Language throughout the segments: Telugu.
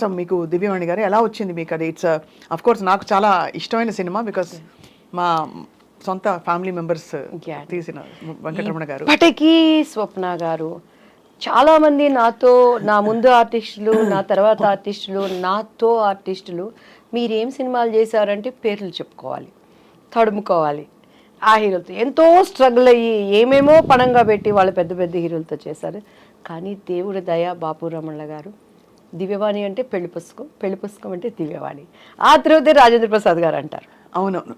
సో మీకు దివ్యవాణి గారు ఎలా వచ్చింది మీకు అది? ఇట్స్ అఫ్ కోర్స్ నాకు చాలా ఇష్టమైన సినిమా, బికాస్ మా సొంత ఫ్యామిలీ మెంబర్స్ తీసిన వెంకటరమణ గారు. ఇప్పటికీ స్వప్న గారు చాలామంది నాతో, నా ముందు ఆర్టిస్టులు, నా తర్వాత ఆర్టిస్టులు, నాతో ఆర్టిస్టులు మీరేం సినిమాలు చేశారంటే పేర్లు చెప్పుకోవాలి, తడుముకోవాలి. ఆ హీరోలతో ఎంతో స్ట్రగుల్ అయ్యి ఏమేమో పణంగా పెట్టి వాళ్ళు పెద్ద పెద్ద హీరోలతో చేశారు. కానీ దేవుడి దయ, బాపు రమణ గారు దివ్యవాణి అంటే పెళ్లి పుస్తకం, పెళ్లి పుస్తకం అంటే దివ్యవాణి, ఆ తర్వాత రాజేంద్ర ప్రసాద్ గారు అంటారు. అవునవును,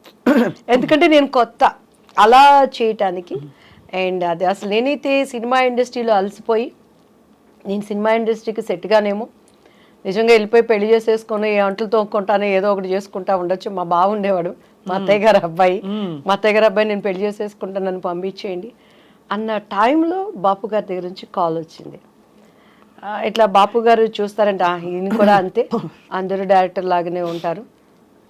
ఎందుకంటే నేను కొత్త అలా చేయటానికి. అండ్ అది అసలు నేనైతే సినిమా ఇండస్ట్రీలో అలసిపోయి, నేను సినిమా ఇండస్ట్రీకి సెట్గానేమో నిజంగా వెళ్ళిపోయి పెళ్లి చేసేసుకొని అంటలు తోక్కుంటాను, ఏదో ఒకటి చేసుకుంటా ఉండొచ్చు. మా బావ ఉండేవాడు, మా అత్తయ్య గారు అబ్బాయి, మా అత్తయ్య గారు అబ్బాయి నేను పెళ్లి చేసేసుకుంటాను, నన్ను పంపించేయండి అన్న టైంలో బాపు గారి దగ్గర నుంచి కాల్ వచ్చింది. ఇట్లా బాపు గారు చూస్తారంటే ఈయన కూడా అంతే, అందరూ డైరెక్టర్ లాగానే ఉంటారు,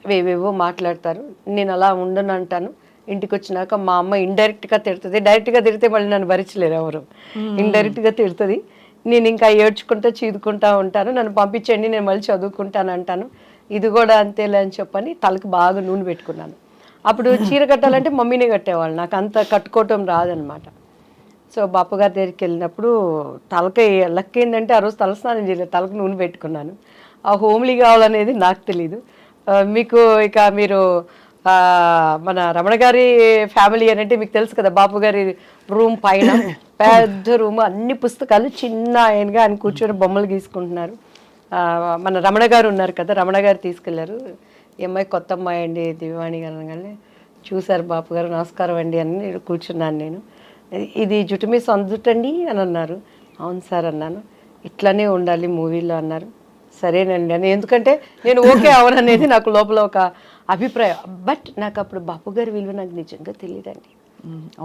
వేవేవో మాట్లాడతారు, నేను అలా ఉండను అంటాను. ఇంటికి వచ్చినాక మా అమ్మ ఇండైరెక్ట్గా తిడుతుంది, డైరెక్ట్గా తిడితే మళ్ళీ నన్ను భరించలేరు ఎవరు, ఇండైరెక్ట్గా తిడుతుంది. నేను ఇంకా ఏడ్చుకుంటా చీదుకుంటా ఉంటాను, నన్ను పంపించండి నేను మళ్ళీ చదువుకుంటాను అంటాను. ఇది కూడా అంతేలే అని చెప్పని తలకు బాగా నూనె పెట్టుకున్నాను. అప్పుడు చీర కట్టాలంటే మమ్మీనే కట్టేవాళ్ళు, నాకు అంత కట్టుకోవటం రాదనమాట. సో బాపు గారి దగ్గరికి వెళ్ళినప్పుడు తలకి లక్ ఏంటంటే ఆ రోజు తలస్నానం చేయలేదు, తలకు నూనె పెట్టుకున్నాను. ఆ హోమ్లీ కావాలనేది నాకు తెలీదు. మీకు ఇక మీరు మన రమణ గారి ఫ్యామిలీ అని అంటే మీకు తెలుసు కదా, బాపు గారి రూమ్ పైన పెద్ద రూమ్, అన్ని పుస్తకాలు, చిన్న ఆయనగా ఆయన కూర్చొని బొమ్మలు గీసుకుంటున్నారు. మన రమణ గారు ఉన్నారు కదా, రమణ గారు తీసుకెళ్లారు. ఈ అమ్మాయి కొత్త అమ్మాయి అండి దివ్యవాణి గారు అనగానే చూశారు బాపు గారు, నమస్కారం అండి అని కూర్చున్నాను నేను. ఇది జుట్టు మీ సొంత జుట్టు అండి అని అన్నారు. అవును సార్ అన్నాను. ఇట్లానే ఉండాలి మూవీలో అన్నారు. సరేనండి అని, ఎందుకంటే నేను ఓకే అవననేది నాకు లోపల ఒక అభిప్రాయం. బట్ నాకు అప్పుడు బాపు గారి విలువ నాకు నిజంగా తెలియదండి.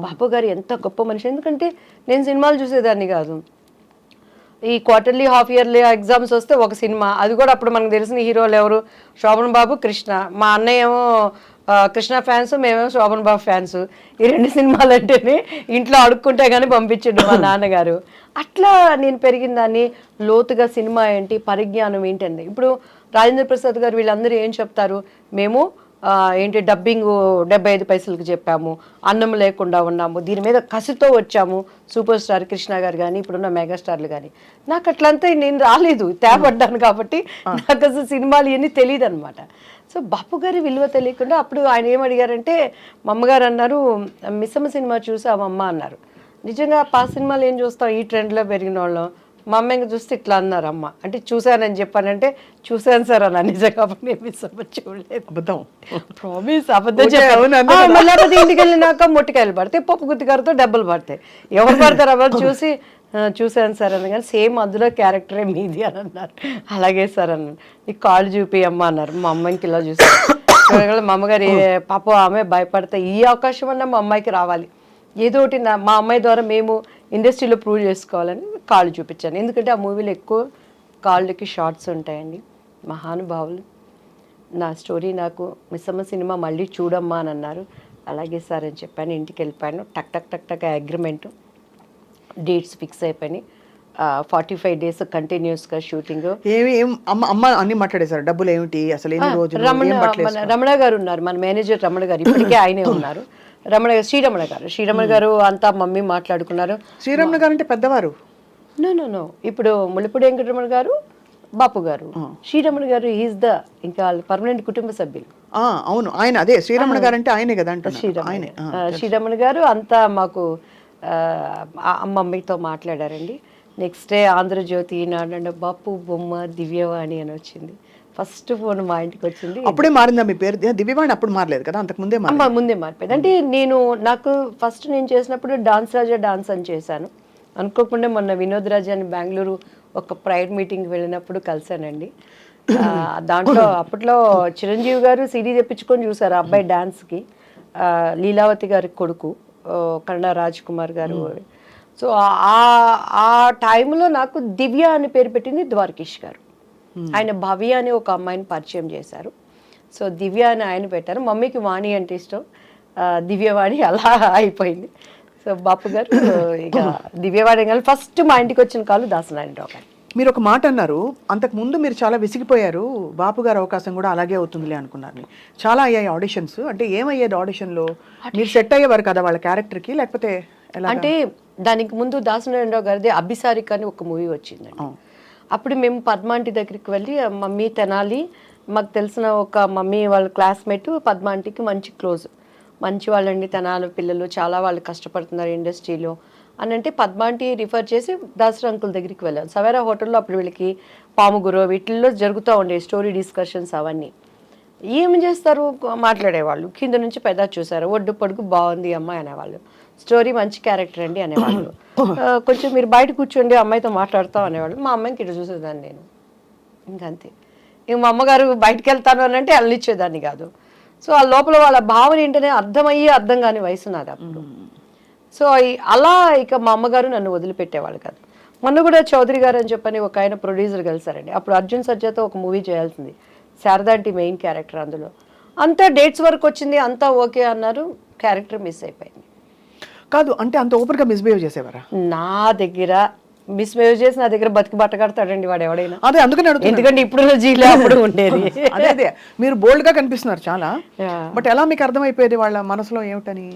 బాపు గారు ఎంత గొప్ప మనిషి, ఎందుకంటే నేను సినిమాలు చూసేదాన్ని కాదు. ఈ క్వార్టర్లీ హాఫ్ ఇయర్లీ ఎగ్జామ్స్ వస్తే ఒక సినిమా, అది కూడా అప్పుడు మనకు తెలిసిన హీరోలు ఎవరు, శోభన్ బాబు, కృష్ణ. మా అన్నయ్య ఏమో కృష్ణ ఫ్యాన్స్, మేమేమో శోభన్ బాబు ఫ్యాన్స్. ఈ రెండు సినిమాలు అంటేనే ఇంట్లో అడుక్కుంటే కానీ పంపించండు మా నాన్నగారు. అట్లా నేను పెరిగిన దాన్ని, లోతుగా సినిమా ఏంటి, పరిజ్ఞానం ఏంటండి. ఇప్పుడు రాజేంద్ర ప్రసాద్ గారు వీళ్ళందరూ ఏం చెప్తారు, మేము ఏంటి డబ్బింగ్ 75 పైసలకి చెప్పాము, అన్నం లేకుండా ఉన్నాము, దీని మీద కసితో వచ్చాము, సూపర్ స్టార్ కృష్ణ గారు కానీ ఇప్పుడున్న మెగాస్టార్లు కానీ. నాకు అట్లంతా నేను రాలేదు, తేపడ్డాను కాబట్టి నాకు అసలు సినిమాలు ఇవన్నీ తెలియదు అనమాట. సో బాపు గారి విలువ తెలియకుండా అప్పుడు ఆయన ఏమడిగారంటే, మా అమ్మగారు అన్నారు, మిస్సమ్మ సినిమా చూసావమ్మ అన్నారు. నిజంగా ఆ సినిమాలు ఏం చూస్తాం, ఈ ట్రెండ్లో పెరిగిన వాళ్ళం. మా అమ్మ ఇంకా చూస్తే ఇట్లా అన్నారు, అమ్మ అంటే చూశానని చెప్పానంటే చూశాను సార్ అన్న. నిజంగా నేను మిస్సమ్మ చూడలేదు, అబద్ధం, ప్రామిస్ అబద్ధం చెప్పాను. మళ్ళీ ఇంటికి వెళ్ళినాక మొట్టికాయలు పడతాయి, పప్పు గుత్తికారతో డబ్బులు పడతాయి, ఎవరు పడతారు ఎవరు చూసి చూశాను సార్ అన్న. కానీ సేమ్ అందులో క్యారెక్టరే మీది అని అన్నారు. అలాగే సార్ అన్నాను. నీకు కాళ్ళు చూపియమ్మ అన్నారు. మా అమ్మాయికి ఇలా చూసాను. మా అమ్మగారు పాప ఆమె భయపడతా, ఈ అవకాశం అన్నా మా అమ్మాయికి రావాలి, ఏదో ఒకటి మా అమ్మాయి ద్వారా మేము ఇండస్ట్రీలో ప్రూవ్ చేసుకోవాలని కాళ్ళు చూపించాను. ఎందుకంటే ఆ మూవీలో ఎక్కువ కాళ్ళకి షార్ట్స్ ఉంటాయండి. మహానుభావులు. నా స్టోరీ నాకు మిస్సమ్మ సినిమా మళ్ళీ చూడమ్మా అని అన్నారు. అలాగే సార్ అని చెప్పాను. ఇంటికి వెళ్ళిపోయాను. టక్ టక్ టక్ టక్ అగ్రిమెంట్, డేట్స్ ఫిక్స్ అయిపోయినాయి. 45 days కంటిన్యూస్గా షూటింగ్. అమ్మ అన్ని మాట్లాడేశారు, డబ్బులు ఏమిటి అసలు, ఎన్ని రోజులు? రమణ గారు ఉన్నారు, మన మేనేజర్ రమణ గారు, ఇప్పటికే ఆయనే ఉన్నారు. శ్రీరమణ గారు అంతా మమ్మీ మాట్లాడుకున్నారు. శ్రీరమణ గారు అంటే పెద్దవారు? నో ఇప్పుడు ముళ్ళపూడి వెంకటరమణ గారు, బాపు గారు, శ్రీరమణ గారు ఈజ్ ద ఇంకా పర్మనెంట్ కుటుంబ సభ్యులు. అవును, ఆయన అదే శ్రీరమణ గారు అంటే ఆయనే కదా. శ్రీరమణ గారు అంతా మాకు మమ్మీతో మాట్లాడారండి. నెక్స్ట్ డే ఆంధ్రజ్యోతి నాడు బాపు బొమ్మ దివ్యవాణి అని వచ్చింది. ఫస్ట్ ఫోన్ మా ఇంటికి వచ్చింది. అప్పుడే మారిందా మీ పేరు? దివ్యవాణి అప్పుడు మారలేదు కదా, అంతకు ముందే ముందే మారిపోయింది. అంటే నాకు ఫస్ట్ నేను చేసినప్పుడు డాన్స్ రాజా డాన్స్ అని చేశాను. అనుకోకుండా మొన్న వినోద్ రాజా అని బెంగళూరు ఒక ప్రైవేట్ మీటింగ్కి వెళ్ళినప్పుడు కలిశానండి. దాంట్లో అప్పట్లో చిరంజీవి గారు సిడీ తెప్పించుకొని చూసారు ఆ అబ్బాయి డాన్స్కి. లీలావతి గారి కొడుకు కన్నడ రాజ్ కుమార్ గారు. సో ఆ టైంలో నాకు దివ్య అని పేరు పెట్టింది ద్వారకేష్ గారు. ఆయన భవ్య అని ఒక అమ్మాయిని పరిచయం చేశారు. సో దివ్య అని ఆయన పెట్టారు. మమ్మీకి వాణి అంటే ఇష్టం, దివ్యవాణి అలా అయిపోయింది. సో బాపు గారు ఇక దివ్యవాణి కానీ ఫస్ట్ మా ఇంటికి వచ్చిన కాలు దాసనారాయణరావు గారు. మీరు ఒక మాట అన్నారు, అంతకు ముందు మీరు చాలా విసిగిపోయారు, బాపు గారు అవకాశం కూడా అలాగే అవుతుందిలే అనుకున్నారు. చాలా అయ్యాయి ఆడిషన్స్, అంటే ఏమయ్యేది ఆడిషన్లో? మీరు సెట్ అయ్యేవారు కదా వాళ్ళ క్యారెక్టర్కి, లేకపోతే ఎలా? అంటే దానికి ముందు దాసనారాయణరావు గారిది అభిసారిక అని ఒక మూవీ వచ్చిందండి. అప్పుడు మేము పద్మాంటి దగ్గరికి వెళ్ళి, మమ్మీ తెనాలి, మాకు తెలిసిన ఒక మమ్మీ వాళ్ళ క్లాస్మేట్ పద్మాంటికి మంచి క్లోజ్, మంచి వాళ్ళండి తెనాలి పిల్లలు, చాలా వాళ్ళు కష్టపడుతున్నారు ఇండస్ట్రీలో అని అంటే పద్మాంటి రిఫర్ చేసి దాసరి అంకుల్ దగ్గరికి వెళ్ళాం. సవేరా హోటల్లో అప్పుడు వీళ్ళకి పాముగురు వీటిల్లో జరుగుతూ ఉండే స్టోరీ డిస్కషన్స్ అవన్నీ. ఏం చేస్తారు, మాట్లాడేవాళ్ళు, కింద నుంచి పెద్ద చూసారు, ఒడ్డు పొడుగు బాగుంది అమ్మాయి అనేవాళ్ళు, స్టోరీ మంచి క్యారెక్టర్ అండి అనేవాళ్ళు. కొంచెం మీరు బయట కూర్చోండి అమ్మాయితో మాట్లాడతాం అనేవాళ్ళు. మా అమ్మాయికి ఇటు చూసేదాన్ని నేను, ఇంకంతే. ఇంక మా అమ్మగారు బయటకు వెళ్తాను అని అంటే వెళ్ళనిచ్చేదాన్ని కాదు. సో ఆ లోపల వాళ్ళ భావన ఏంటనే అర్థమయ్యి అర్థం కాని వయసు నాది అప్పుడు. సో అలా ఇక మా అమ్మగారు నన్ను వదిలిపెట్టేవాళ్ళు కాదు. మొన్న కూడా చౌదరి గారు అని చెప్పని ఒక ఆయన ప్రొడ్యూసర్ కలిసారండి. అప్పుడు అర్జున్ సర్జాతో ఒక మూవీ చేయాల్సింది, శారదాంటి మెయిన్ క్యారెక్టర్ అందులో. అంతా డేట్స్ వరకు వచ్చింది, అంతా ఓకే అన్నారు, క్యారెక్టర్ మిస్ అయిపోయింది. కాదు అంటే అంత ఓపెన్గా మిస్బిహేవ్ చేసేవారా? నా దగ్గర మిస్బిహేవ్ చేసి నా దగ్గర బతికి బట్ట కడతాడండి వాడు ఎవడైనా. అదే అందుకని అడుగుతున్నా. ఎందుకంటే ఇప్పుడు జీలో అప్పుడు ఉండేది. అదే అదే మీరు బోల్డ్ గా కనిపిస్తున్నారు చాలా, బట్ ఎలా మీకు అర్థమైపోయేది వాళ్ళ మనసులో ఏమిటని?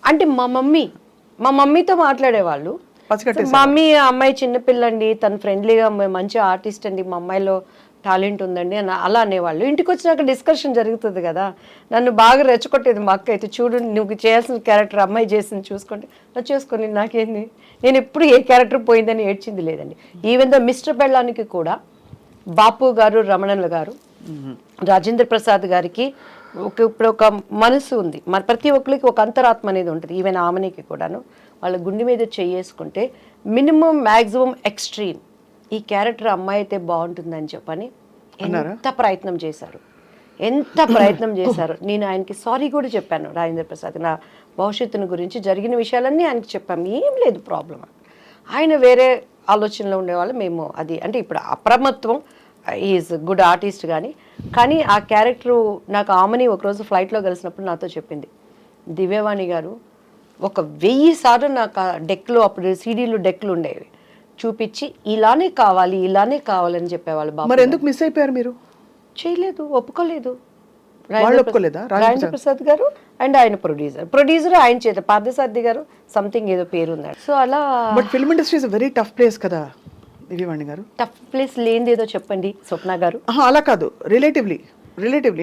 అంటే మా మమ్మీతో మాట్లాడేవాళ్ళు. మా మమ్మీ అమ్మాయి చిన్నపిల్లండి, తను ఫ్రెండ్లీగా మంచి ఆర్టిస్ట్ అండి, మా అమ్మాయిలో టాలెంట్ ఉందండి అని అలా అనేవాళ్ళు. ఇంటికి వచ్చినాక డిస్కషన్ జరుగుతుంది కదా, నన్ను బాగా రెచ్చగొట్టేది మా అక్క అయితే, చూడు నువ్వు చేయాల్సిన క్యారెక్టర్ అమ్మాయి చేసింది చూసుకుంటే, నువ్వు చేసుకొని నాకేంది, నేను ఎప్పుడు ఏ క్యారెక్టర్ పోయిందని ఏడ్చింది లేదండి. ఈవెన్ దో మిస్టర్ బెల్లానికి కూడా బాపు గారు, రమణన్ల గారు, రాజేంద్ర ప్రసాద్ గారికి ఇప్పుడు ఒక మనసు ఉంది, మన ప్రతి ఒక్కరికి ఒక అంతరాత్మ అనేది ఉంటుంది. ఈవెన్ ఆమెనికి కూడాను వాళ్ళ గుండె మీద చేసుకుంటే మినిమం మ్యాక్సిమం ఎక్స్ట్రీమ్ ఈ క్యారెక్టర్ అమ్మాయి అయితే బాగుంటుందని చెప్పని ఎంత ప్రయత్నం చేశారు, ఎంత ప్రయత్నం చేశారు. నేను ఆయనకి సారీ కూడా చెప్పాను, రాజేంద్ర ప్రసాద్ నా భవిష్యత్తును గురించి జరిగిన విషయాలన్నీ ఆయనకి చెప్పాము, ఏం లేదు ప్రాబ్లం. ఆయన వేరే ఆలోచనలో ఉండేవాళ్ళు, మేము అది అంటే ఇప్పుడు అప్రమత్వం, ఈజ్ గుడ్ ఆర్టిస్ట్ కానీ ఆ క్యారెక్టరు నాకు ఆమెని ఒకరోజు ఫ్లైట్లో కలిసినప్పుడు నాతో చెప్పింది, దివ్యవాణి గారు 1000 సార్లు నాకు ఆ డెక్లో, అప్పుడు సీడీలు డెక్లు ఉండేవి, చూపించి ఇలానే కావాలని చెప్పేవాళ్ళు. బాబు మరి ఎందుకు మిస్ అయిపోయారు మీరు? చేయలేదు, ఒప్పుకోలేదు. రాజేంద్ర ప్రసాద్ గారు అండ్ ఆయన ప్రొడ్యూసర్ ఆయన చేత పార్థసారథి గారు సంథింగ్ ఏదో పేరు ఉన్నాడు. సో అలా. But film industry is very tough place కదా దివ్యవాణి గారు. టఫ్ ప్లేస్ లేనిది ఏదో చెప్పండి స్వప్న గారు. అలా కాదు, రిలేటివ్లీ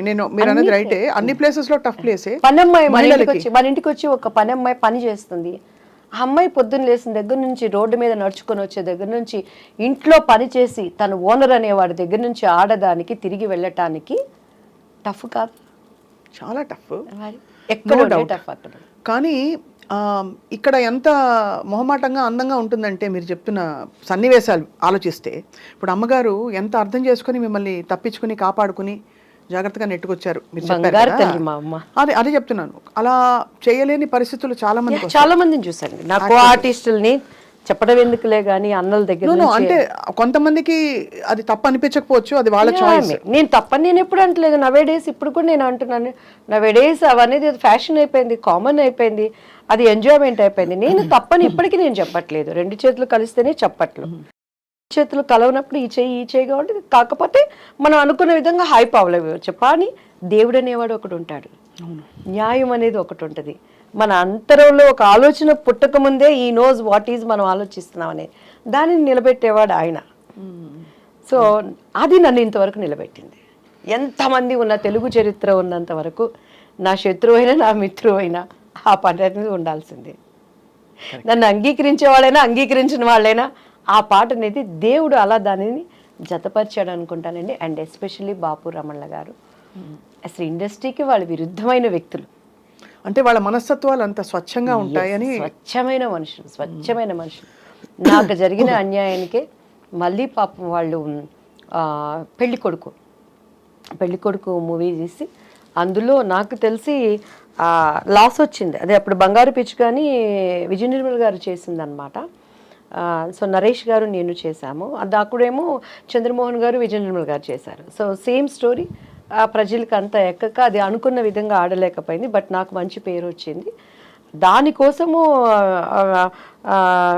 నేను మీరు అనేది రైటే, అన్ని ప్లేసెస్ లో టఫ్ ప్లేసే. పనమ్మాయి మన ఇంటికి వచ్చి ఒక పనమ్మాయి పని చేస్తుంది. ఆ అమ్మాయి పొద్దున్న లేసిన దగ్గర నుంచి, రోడ్డు మీద నడుచుకొని వచ్చే దగ్గర నుంచి, ఇంట్లో పని చేసి తను ఓనర్ అనేవాడి దగ్గర నుంచి ఆడదానికి తిరిగి వెళ్ళటానికి టఫ్ కాదు, చాలా టఫ్, ఎక్కడ టఫ్ అక్కడ. కానీ ఇక్కడ ఎంత మొహమాటంగా అందంగా ఉంటుందంటే మీరు చెప్తున్న సన్నివేశాలు ఆలోచిస్తే, ఇప్పుడు అమ్మగారు ఎంత అర్థం చేసుకుని మిమ్మల్ని తప్పించుకుని కాపాడుకుని జాగ్రత్తగా నెట్టుకొచ్చారు. మీరు చెప్పారు, అదే చెప్తున్నాను, అలా చేయలేని పరిస్థితులు చాలా మందిని చూసాను. నాకు ఆర్టిస్టుల్ని చెప్పడం ఎందుకులే గానీ అన్నల దగ్గర అంటే కొంతమందికి అది తప్పు అనిపించకపోవచ్చు, అది వాళ్ళ చాయిస్. నేను తప్పని నేను ఎప్పుడు అంటలేదు. నవేడేస్ ఇప్పుడు కూడా నేను అంటున్నాను, నవేడేస్ అవనేది ఫ్యాషన్ అయిపోయింది, కామన్ అయిపోయింది, అది ఎంజాయ్మెంట్ అయిపోయింది. నేను తప్పని ఇప్పటికీ నేను చెప్పట్లేదు. 2 చేతులు కలిస్తేనే చెప్పట్లు, చేతులు కలవనప్పుడు ఈ చేయి కాబట్టి, కాకపోతే మనం అనుకున్న విధంగా హైప్ అవ్వలేవు చెప్పని. దేవుడు అనేవాడు ఒకడు ఉంటాడు, న్యాయం అనేది ఒకటి ఉంటుంది. మన అంతరంలో ఒక ఆలోచన పుట్టక ముందే ఈ నోస్ వాట్ ఈజ్ మనం ఆలోచిస్తున్నాం అనేది, దానిని నిలబెట్టేవాడు ఆయన. సో అది నన్ను ఇంతవరకు నిలబెట్టింది. ఎంతమంది ఉన్న తెలుగు చరిత్ర ఉన్నంత వరకు నా శత్రువు అయినా నా మిత్రువు అయినా ఆ పని అనేది ఉండాల్సిందే. నన్ను అంగీకరించేవాళ్ళైనా అంగీకరించిన వాళ్ళైనా ఆ పాట అనేది దేవుడు అలా దానిని జతపరిచాడు అనుకుంటానండి. అండ్ ఎస్పెషల్లీ బాపు రమణల గారు అసలు ఇండస్ట్రీకి వాళ్ళు విరుద్ధమైన వ్యక్తులు, అంటే వాళ్ళ మనస్తత్వాలు అంత స్వచ్ఛంగా ఉంటాయని. స్వచ్ఛమైన మనుషులు. నాకు జరిగిన అన్యాయానికే మళ్ళీ పాపం వాళ్ళు పెళ్లి కొడుకు మూవీ చేసి అందులో నాకు తెలిసి లాస్ వచ్చింది. అదే అప్పుడు బంగారు పిచ్చి కానీ విజయ నిర్మల్ గారు చేసిందనమాట. సో నరేష్ గారు నేను చేశాము. అది అక్కడేమో చంద్రమోహన్ గారు విజయ నిర్మల్ గారు చేశారు. సో సేమ్ స్టోరీ, ప్రజలకు అంతా ఎక్కక అది అనుకున్న విధంగా ఆడలేకపోయింది. బట్ నాకు మంచి పేరు వచ్చింది. దానికోసము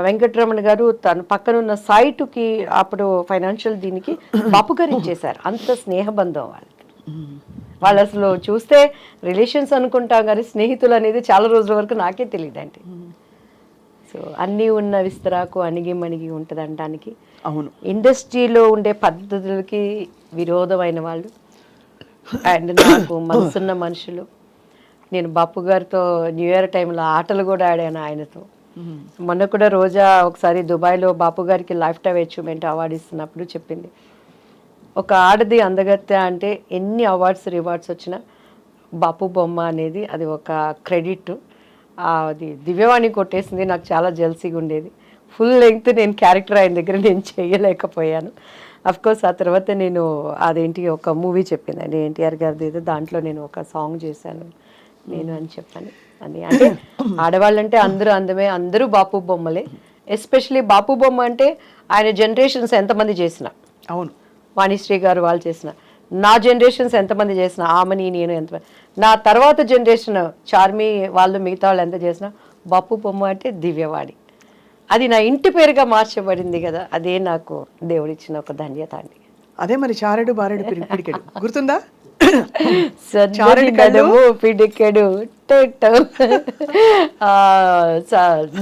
వెంకటరమణ గారు తన పక్కనున్న సైటుకి అప్పుడు ఫైనాన్షియల్ దీనికి బాపు గారు ఇచ్చేశారు. అంత స్నేహబంధం వాళ్ళకి. వాళ్ళు అసలు చూస్తే రిలేషన్స్ అనుకుంటాం కానీ స్నేహితులు అనేది చాలా రోజుల వరకు నాకే తెలియదండి. సో అన్నీ ఉన్న విస్తరాకు అణిగి మణిగి ఉంటుంది అనడానికి. అవును, ఇండస్ట్రీలో ఉండే పద్ధతులకి విరోధమైన వాళ్ళు అండ్ నాకు మనసున్న మనుషులు. నేను బాపు గారితో న్యూ ఇయర్ టైంలో ఆటలు కూడా ఆడాను ఆయనతో. మొన్న కూడా రోజా ఒకసారి దుబాయ్లో బాపు గారికి లైఫ్ టైమ్ అచీవ్మెంట్ అవార్డు ఇస్తున్నప్పుడు చెప్పింది, ఒక ఆడది అందగత్తె అంటే ఎన్ని అవార్డ్స్ రివార్డ్స్ వచ్చినా బాపు బొమ్మ అనేది అది ఒక క్రెడిట్. అది దివ్యవాణి కొట్టేసింది. నాకు చాలా జెల్సీగా ఉండేది. ఫుల్ లెంగ్త్ నేను క్యారెక్టర్ ఆయన దగ్గర నేను చేయలేకపోయాను. అఫ్కోర్స్ ఆ తర్వాత నేను అదేంటి ఒక మూవీ చెప్పిందండి ఎన్టీఆర్ గారిది ఏదో, దాంట్లో నేను ఒక సాంగ్ చేశాను నేను అని చెప్పాను. అది అంటే ఆడవాళ్ళంటే అందరూ అందమే, అందరూ బాపు బొమ్మలే. ఎస్పెషలీ బాపు బొమ్మ అంటే ఆయన జనరేషన్స్ ఎంతమంది చేసిన, అవును, వాణిశ్రీ గారు వాళ్ళు చేసిన, నా జనరేషన్స్ ఎంతమంది చేసిన, ఆమెని నేను ఎంతమంది, నా తర్వాత జనరేషన్ చార్మి వాళ్ళు మిగతా వాళ్ళు ఎంత చేసినా బాపు బొమ్మ అంటే దివ్యవాణి. అది నా ఇంటి పేరుగా మార్చబడింది కదా, అదే నాకు దేవుడిచ్చిన ఒక ధన్యత అండి. అదే మరి చారెడు బారెడు పిడికెడు గుర్తుందా? పిడికెడు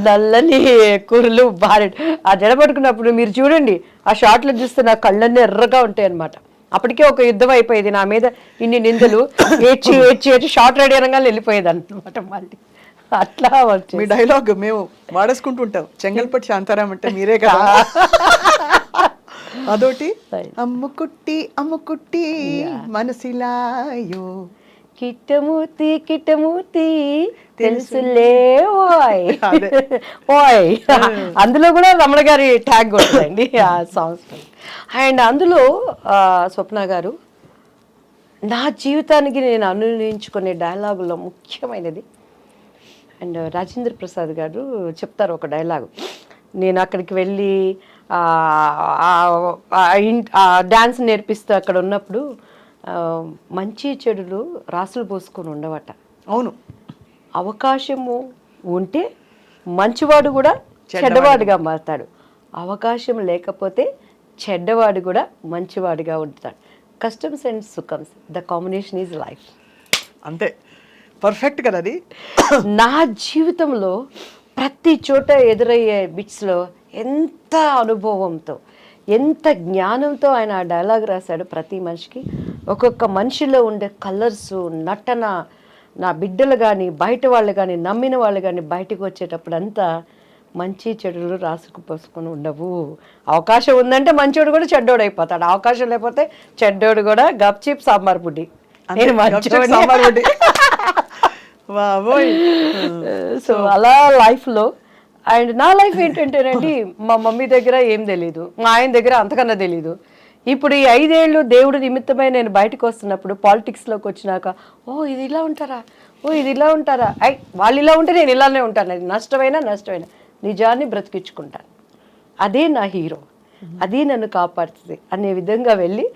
నల్లని కూరలు బారెడు. ఆ జడ పట్టుకున్నప్పుడు మీరు చూడండి, ఆ షార్ట్లో చూస్తే నా కళ్ళన్నీ ఎర్రగా ఉంటాయి అనమాట. అప్పటికే ఒక యుద్ధం అయిపోయేది నా మీద, ఇన్ని నిందలు, ఏడ్చి ఏడ్చి ఏడ్చి షార్ట్ రెడీ అనగానే వెళ్ళిపోయేది అనమాట. మళ్ళీ అట్లా మీ డైలాగ్ మేము వాడేసుకుంటుంటాం, చెంగల్పట్టి శాంతారాం అంటే మీరే కదా. అదోటి అమ్ముకుట్టి అమ్ముకుట్టి మనసిలాయో కిట్టమూర్తి కిట్టమూర్తి తెలుసులే ఓయ్ ఓయ్. అందులో కూడా రమణ గారి ట్యాగ్ ఉంటుందండి ఆ సాంగ్స్. అండ్ అందులో స్వప్న గారు నా జీవితానికి నేను అనునించుకునే డైలాగులో ముఖ్యమైనది, అండ్ రాజేంద్ర ప్రసాద్ గారు చెప్తారు ఒక డైలాగు. నేను అక్కడికి వెళ్ళి డ్యాన్స్ నేర్పిస్తూ అక్కడ ఉన్నప్పుడు మంచి చెడులు రాసులు పోసుకొని ఉండవట. అవును, అవకాశము ఉంటే మంచివాడు కూడా చెడ్డవాడుగా మారుతాడు, అవకాశం లేకపోతే చెడ్డవాడు కూడా మంచివాడిగా ఉంటాడు. కస్టమ్స్ అండ్ సుఖమ్స్, ద కాంబినేషన్ ఈజ్ లైఫ్. అంతే, పర్ఫెక్ట్ కదా అది. నా జీవితంలో ప్రతి చోట ఎదురయ్యే బిట్స్లో ఎంత అనుభవంతో ఎంత జ్ఞానంతో ఆయన ఆ డైలాగ్ రాశాడు. ప్రతి మనిషికి ఒక్కొక్క మనిషిలో ఉండే కలర్స్, నటన, నా బిడ్డలు కానీ బయట వాళ్ళు కానీ నమ్మిన వాళ్ళు కానీ బయటకు వచ్చేటప్పుడు అంతా మంచి చెడులు రాసుకుపోసుకొని ఉండవు. అవకాశం ఉందంటే మంచోడు కూడా చెడ్డోడు అయిపోతాడు, అవకాశం లేకపోతే చెడ్డోడు కూడా గప్చిప్ సాంబార్ బుడ్డి. నేను సాంబార్ బుడ్డి. సో అలా లైఫ్లో. అండ్ నా లైఫ్ ఏంటంటేనండి, మా మమ్మీ దగ్గర ఏం తెలీదు, మా ఆయన దగ్గర అంతకన్నా తెలీదు. ఇప్పుడు ఈ 5 ఏళ్ళు దేవుడు నిమిత్తమై నేను బయటకు వస్తున్నప్పుడు పాలిటిక్స్లోకి వచ్చినాక, ఓ ఇది ఇలా ఉంటారా, ఓ ఇది ఇలా ఉంటారా, వాళ్ళు ఇలా ఉంటే నేను ఇలానే ఉంటాను, అది నష్టమైనా నిజాన్ని బ్రతికించుకుంటాను, అదే నా హీరో, అదే నన్ను కాపాడుతుంది అనే విధంగా వెళ్ళి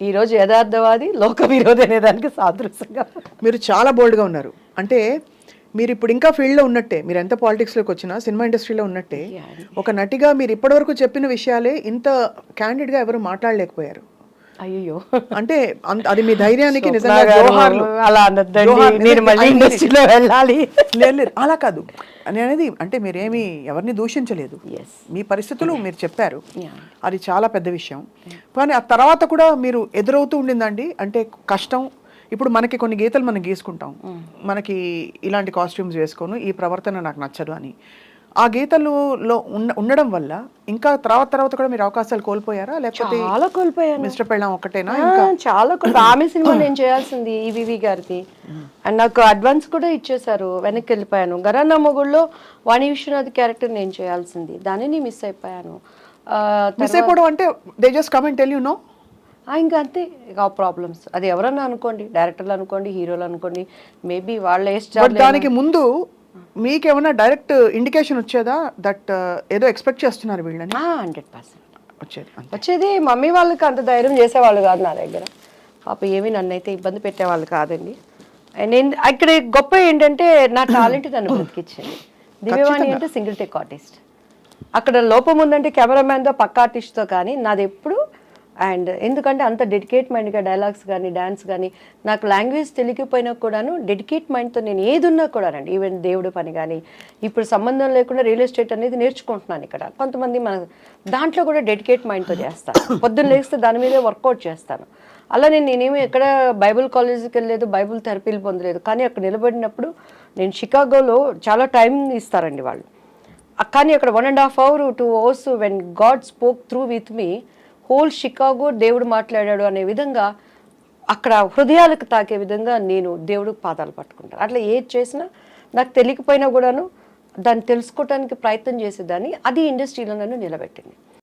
ఈరోజు యథార్థవాది లోక విరోధి అనే దానికి సాదృశ్యంగా. మీరు చాలా బోల్డ్గా ఉన్నారు. అంటే మీరు ఇప్పుడు ఇంకా ఫీల్డ్లో ఉన్నట్టే, మీరు ఎంత పాలిటిక్స్లోకి వచ్చినా సినిమా ఇండస్ట్రీలో ఉన్నట్టే ఒక నటిగా మీరు ఇప్పటివరకు చెప్పిన విషయాలే ఇంత క్యాండిడ్గా ఎవరు మాట్లాడలేకపోయారు. అయ్యో, అంటే అది మీ ధైర్యానికి నిజంగా జోహార్లు. అలా వెళ్ళాలి లేదు, అలా కాదు అని అనేది. అంటే మీరేమి ఎవరిని దూషించలేదు, మీ పరిస్థితులు మీరు చెప్పారు, అది చాలా పెద్ద విషయం. కానీ ఆ తర్వాత కూడా మీరు ఎదురవుతూ ఉండిందండి. అంటే కష్టం. ఇప్పుడు మనకి కొన్ని గీతలు మనం గీసుకుంటాం, మనకి ఇలాంటి కాస్ట్యూమ్స్ వేసుకోను, ఈ ప్రవర్తన నాకు నచ్చదు అని. ఆ గీతలలో ఉండడం వల్ల ఇంకా తర్వాత కూడా మీరు అవకాశాలు కోల్పోయారా, లేకపోతే చాలా కోల్పోయాను? మిస్టర్ పెళ్ళాం ఒకటేనా? చాలా ఆమె సినిమా నేను చేయాల్సింది ఈవీవి గారిది, అండ్ నాకు అడ్వాన్స్ కూడా ఇచ్చేసారు, వెనక్కి వెళ్ళిపోయాను. గరానా మొగుళ్ళలో వాణి విశ్వనాథ్ క్యారెక్టర్ నేను చేయాల్సింది, దానిని మిస్ అయిపోయాను. మిస్ అయిపోవడం అంటే they just come and tell you know. ఇంకా అంతే, ఇక ప్రాబ్లమ్స్. అది ఎవరన్నా అనుకోండి, డైరెక్టర్లు అనుకోండి, హీరోలు అనుకోండి, మేబీ వాళ్ళ దానికి ముందు మీకేమన్నా డైరెక్ట్ ఇండికేషన్ వచ్చేదా దట్ ఏదో ఎక్స్పెక్ట్ చేస్తున్నారు వీళ్ళని? 100% వచ్చేది. మమ్మీ వాళ్ళకి అంత ధైర్యం చేసేవాళ్ళు కాదు నా దగ్గర, పాప ఏమీ నన్నైతే ఇబ్బంది పెట్టేవాళ్ళు కాదండి. నేను ఇక్కడ గొప్ప ఏంటంటే నా టాలెంట్ నన్ను బ్రతికిచ్చింది. దివ్యవాణి అంటే సింగిల్ టేక్ ఆర్టిస్ట్. అక్కడ లోపం ఉందంటే కెమెరామ్యాన్తో పక్క ఆర్టిస్ట్తో, కానీ నాది ఎప్పుడు అండ్ ఎందుకంటే అంత డెడికేట్ మైండ్గా డైలాగ్స్ కానీ డాన్స్ కానీ నాకు లాంగ్వేజ్ తెలియకపోయినా కూడాను డెడికేట్ మైండ్తో నేను ఏది ఉన్నా కూడానండి, ఈవెన్ దేవుడి పని కానీ ఇప్పుడు సంబంధం లేకుండా రియల్ ఎస్టేట్ అనేది నేర్చుకుంటున్నాను ఇక్కడ. కొంతమంది మన దాంట్లో కూడా డెడికేట్ మైండ్తో చేస్తాను, పొద్దున్న లేస్తే దాని మీదే వర్కౌట్ చేస్తాను. అలా నేనేమి ఎక్కడ బైబుల్ కాలేజీకి వెళ్ళలేదు, బైబుల్ థెరపీలు పొందలేదు, కానీ అక్కడ నిలబడినప్పుడు నేను షికాగోలో చాలా టైం ఇస్తారండి వాళ్ళు, కానీ అక్కడ 1.5 hours 2 hours when God spoke through with me, whole Chicago దేవుడు మాట్లాడాడు అనే విధంగా అక్కడ హృదయాలకు తాకే విధంగా నేను దేవుడు పాదాలు పట్టుకుంటాను. అట్లా ఏది చేసినా నాకు తెలియకపోయినా కూడాను దాన్ని తెలుసుకోవడానికి ప్రయత్నం చేసేదాన్ని. అది ఇండస్ట్రీలో నన్ను నిలబెట్టింది.